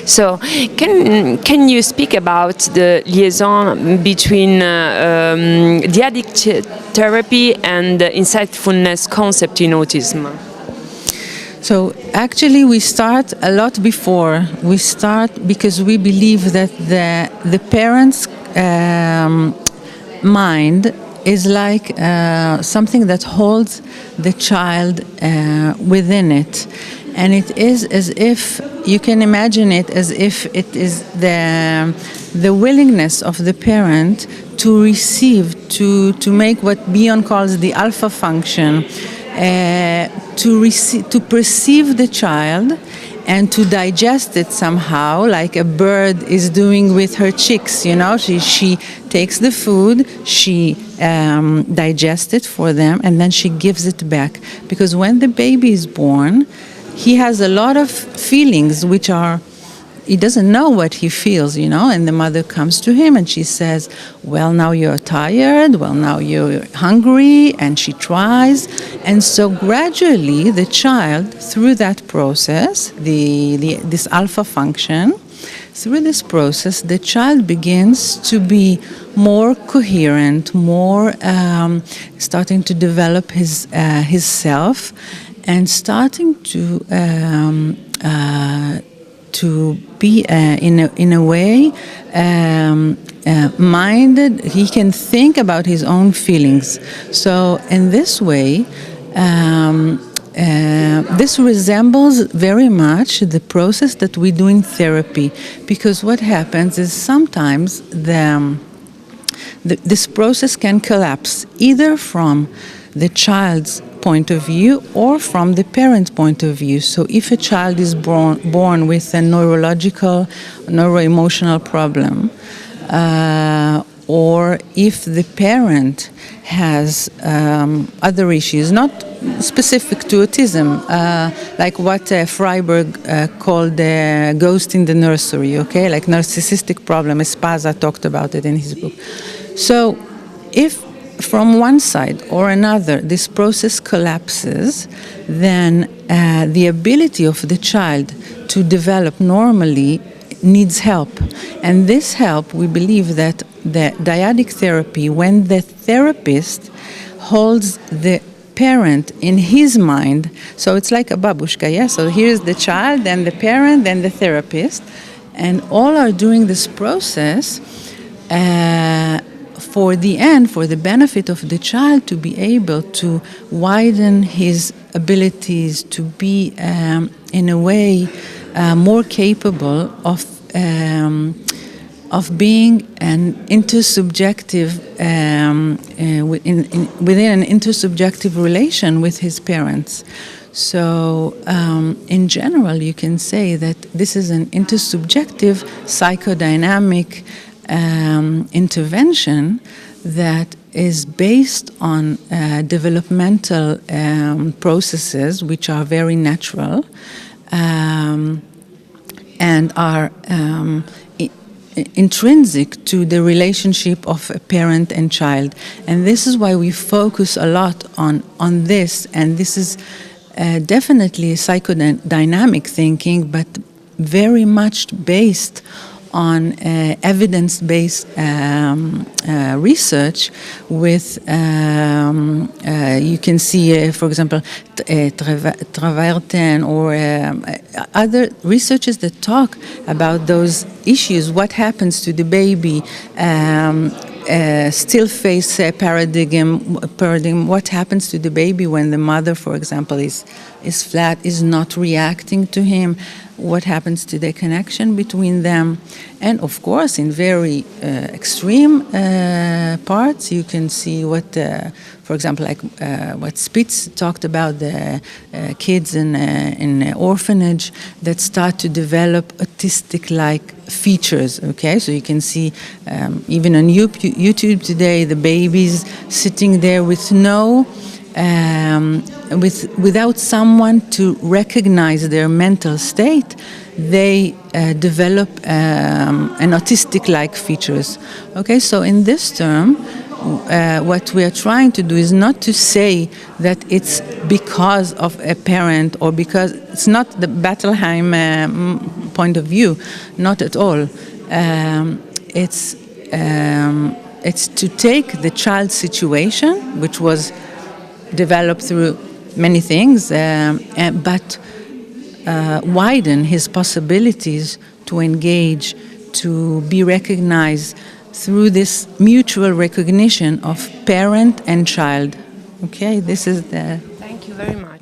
So, can you speak about the liaison between dyadic therapy and the insightfulness concept in autism? So actually we start a lot before. We start because we believe that the parent's mind is like something that holds the child within it. And it is as if, you can imagine it as if it is the willingness of the parent to receive, to make what Bion calls the alpha function, to perceive the child and to digest it somehow, like a bird is doing with her chicks. She takes the food, she digests it for them, and then she gives it back. Because when the baby is born, he has a lot of feelings which are, he doesn't know what he feels, and the mother comes to him and she says, well, now you're tired, well, now you're hungry, and she tries. And so gradually the child, through that process, this alpha function, through this process, the child begins to be more coherent, more starting to develop his self, and starting to be in a way minded. He can think about his own feelings. So in this way, this resembles very much the process that we do in therapy, because what happens is sometimes this process can collapse either from the child's point of view or from the parent's point of view. So if a child is born with a neuroemotional problem, or if the parent has other issues, not specific to autism, like what Freiberg called the ghost in the nursery, okay, like narcissistic problem. Espaza talked about it in his book. So if from one side or another this process collapses, then the ability of the child to develop normally needs help. And this help, we believe that the dyadic therapy, when the therapist holds the parent in his mind, so it's like a babushka, yeah? So here's the child, then the parent, then the therapist, and all are doing this process for the end, for the benefit of the child, to be able to widen his abilities, to be in a way more capable of being an intersubjective within an intersubjective relation with his parents. So in general, you can say that this is an intersubjective psychodynamic intervention that is based on developmental processes which are very natural and are intrinsic to the relationship of a parent and child. And this is why we focus a lot on this, and this is definitely psychodynamic thinking, but very much based on evidence-based research with, you can see, for example, Traverten or other researchers that talk about those issues. What happens to the baby? Still face paradigm. What happens to the baby when the mother, for example, is flat, is not reacting to him? What happens to the connection between them? And of course, in very extreme parts, you can see what, for example, like what Spitz talked about, the kids in orphanage that start to develop autistic-like features. Okay, so you can see even on YouTube today, the babies sitting there with no. Without someone to recognize their mental state, they develop an autistic-like features. Okay, so in this term, what we are trying to do is not to say that it's because of a parent or because it's not the Bettelheim point of view, not at all. It's to take the child's situation, which was developed through many things, but widen his possibilities to engage, to be recognized through this mutual recognition of parent and child. Okay, this is the... Thank you very much.